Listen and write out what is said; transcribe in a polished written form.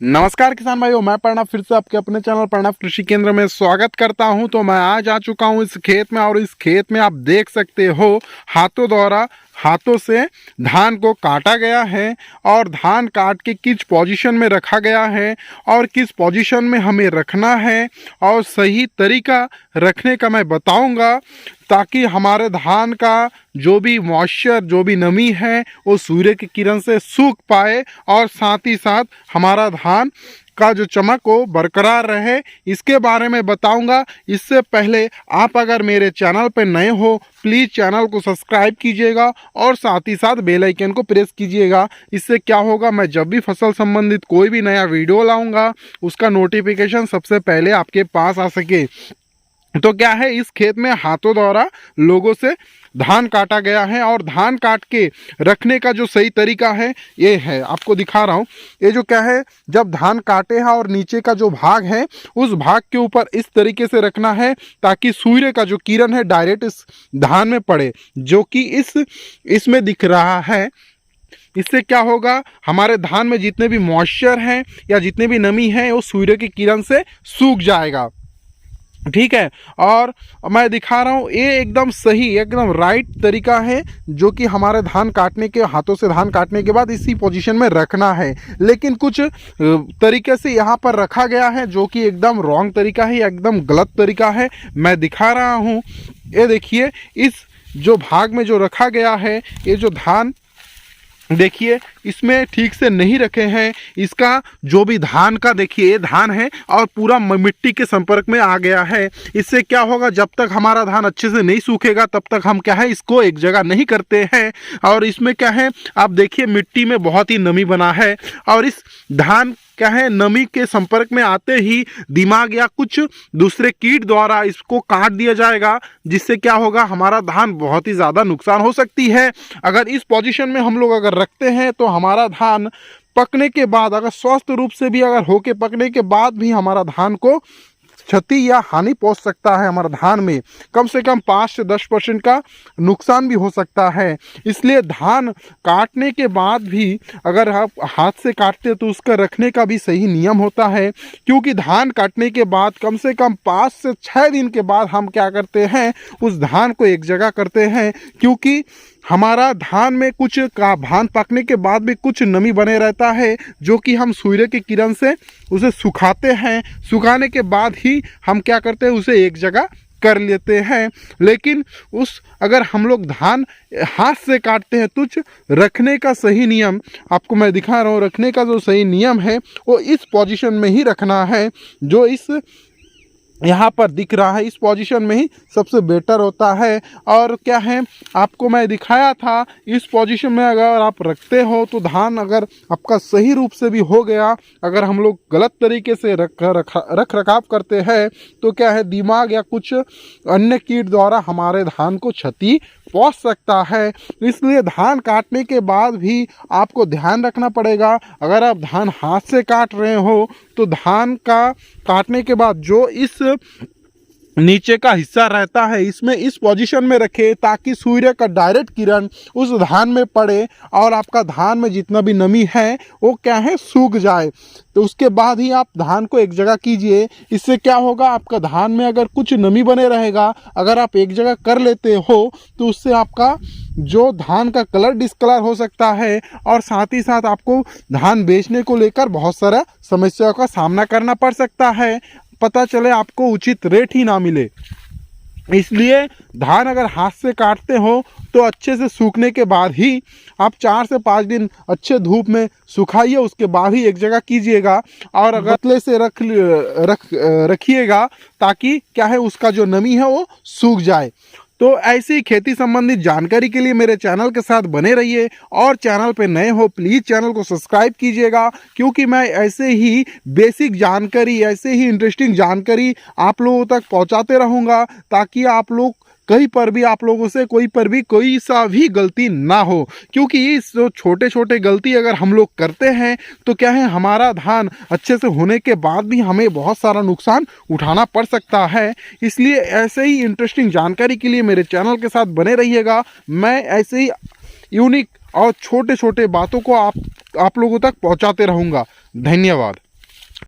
नमस्कार किसान भाइयों, मैं प्रणव फिर से आपके अपने चैनल प्रणव कृषि केंद्र में स्वागत करता हूं। तो मैं आज आ चुका हूं इस खेत में और इस खेत में आप देख सकते हो हाथों से धान को काटा गया है और धान काट के किस पोजीशन में रखा गया है और किस पोजीशन में हमें रखना है और सही तरीका रखने का मैं बताऊंगा, ताकि हमारे धान का जो भी मॉइस्चर, जो भी नमी है वो सूर्य की किरण से सूख पाए और साथ ही साथ हमारा धान का जो चमक हो बरकरार रहे, इसके बारे में बताऊंगा। इससे पहले आप अगर मेरे चैनल पर नए हो प्लीज़ चैनल को सब्सक्राइब कीजिएगा और साथ ही साथ बेल आइकन को प्रेस कीजिएगा। इससे क्या होगा, मैं जब भी फसल संबंधित कोई भी नया वीडियो लाऊंगा उसका नोटिफिकेशन सबसे पहले आपके पास आ सके। तो क्या है, इस खेत में हाथों द्वारा लोगों से धान काटा गया है और धान काट के रखने का जो सही तरीका है ये है, आपको दिखा रहा हूँ। ये जो क्या है, जब धान काटे हैं और नीचे का जो भाग है उस भाग के ऊपर इस तरीके से रखना है ताकि सूर्य का जो किरण है डायरेक्ट इस धान में पड़े, जो कि इसमें दिख रहा है। इससे क्या होगा, हमारे धान में जितने भी मॉइस्चर हैं या जितने भी नमी है वो सूर्य की किरण से सूख जाएगा। ठीक है, और मैं दिखा रहा हूँ ये एकदम सही, एकदम राइट तरीका है जो कि हमारे धान काटने के, हाथों से धान काटने के बाद इसी पोजीशन में रखना है। लेकिन कुछ तरीके से यहाँ पर रखा गया है जो कि एकदम रॉन्ग तरीका है, एकदम गलत तरीका है। मैं दिखा रहा हूँ, ये देखिए, इस जो भाग में जो रखा गया है, ये जो धान देखिए इसमें ठीक से नहीं रखे हैं। इसका जो भी धान का देखिए, ये धान है और पूरा मिट्टी के संपर्क में आ गया है। इससे क्या होगा, जब तक हमारा धान अच्छे से नहीं सूखेगा तब तक हम क्या है इसको एक जगह नहीं करते हैं। और इसमें क्या है, आप देखिए मिट्टी में बहुत ही नमी बना है और इस धान क्या है, नमी के संपर्क में आते ही दिमाग या कुछ दूसरे कीट द्वारा इसको काट दिया जाएगा, जिससे क्या होगा, हमारा धान बहुत ही ज़्यादा नुकसान हो सकती है। अगर इस पोजीशन में हम लोग अगर रखते हैं तो हमारा धान पकने के बाद, अगर स्वस्थ रूप से भी अगर होके पकने के बाद भी हमारा धान को क्षति या हानि पहुंच सकता है। हमारे धान में कम से कम 5 से 10% का नुकसान भी हो सकता है। इसलिए धान काटने के बाद भी अगर आप हाथ से काटते हैं तो उसका रखने का भी सही नियम होता है, क्योंकि धान काटने के बाद कम से कम 5 से 6 दिन के बाद हम क्या करते हैं, उस धान को एक जगह करते हैं, क्योंकि हमारा धान में कुछ का धान पकने के बाद भी कुछ नमी बने रहता है जो कि हम सूर्य की किरण से उसे सुखाते हैं। सुखाने के बाद ही हम क्या करते हैं, उसे एक जगह कर लेते हैं। लेकिन अगर हम लोग धान हाथ से काटते हैं तो रखने का सही नियम आपको मैं दिखा रहा हूँ। रखने का जो सही नियम है वो इस पोजीशन में ही रखना है, जो इस यहाँ पर दिख रहा है, इस पोजीशन में ही सबसे बेटर होता है। और क्या है, आपको मैं दिखाया था, इस पोजीशन में अगर आप रखते हो तो धान अगर आपका सही रूप से भी हो गया, अगर हम लोग गलत तरीके से रख रखाव करते हैं तो क्या है, दिमाग या कुछ अन्य कीट द्वारा हमारे धान को क्षति पहुंच सकता है। इसलिए धान काटने के बाद भी आपको ध्यान रखना पड़ेगा। अगर आप धान हाथ से काट रहे हो तो धान का काटने के बाद जो इस नीचे का हिस्सा रहता है इसमें इस पोजीशन में रखे, ताकि सूर्य का डायरेक्ट किरण उस धान में पड़े और आपका धान में जितना भी नमी है वो क्या है, सूख जाए। तो उसके बाद ही आप धान को एक जगह कीजिए। इससे क्या होगा, आपका धान में अगर कुछ नमी बने रहेगा, अगर आप एक जगह कर लेते हो तो उससे आपका जो धान का कलर डिस्कलर हो सकता है और साथ ही साथ आपको धान बेचने को लेकर बहुत सारा समस्याओं का सामना करना पड़ सकता है। पता चले आपको उचित रेट ही ना मिले। इसलिए धान अगर हाथ से काटते हो तो अच्छे से सूखने के बाद ही आप 4 से 5 दिन अच्छे धूप में सुखाइए, उसके बाद ही एक जगह कीजिएगा और गतले से रखिएगा, ताकि क्या है, उसका जो नमी है वो सूख जाए। तो ऐसी खेती संबंधित जानकारी के लिए मेरे चैनल के साथ बने रहिए और चैनल पे नए हो प्लीज़ चैनल को सब्सक्राइब कीजिएगा, क्योंकि मैं ऐसे ही बेसिक जानकारी, ऐसे ही इंटरेस्टिंग जानकारी आप लोगों तक पहुंचाते रहूँगा, ताकि आप लोग कहीं पर भी, आप लोगों से कोई सा भी गलती ना हो। क्योंकि इस जो छोटे छोटे गलती अगर हम लोग करते हैं तो क्या है, हमारा धान अच्छे से होने के बाद भी हमें बहुत सारा नुकसान उठाना पड़ सकता है। इसलिए ऐसे ही इंटरेस्टिंग जानकारी के लिए मेरे चैनल के साथ बने रहिएगा। मैं ऐसे ही यूनिक और छोटे छोटे बातों को आप लोगों तक पहुंचाते रहूँगा। धन्यवाद।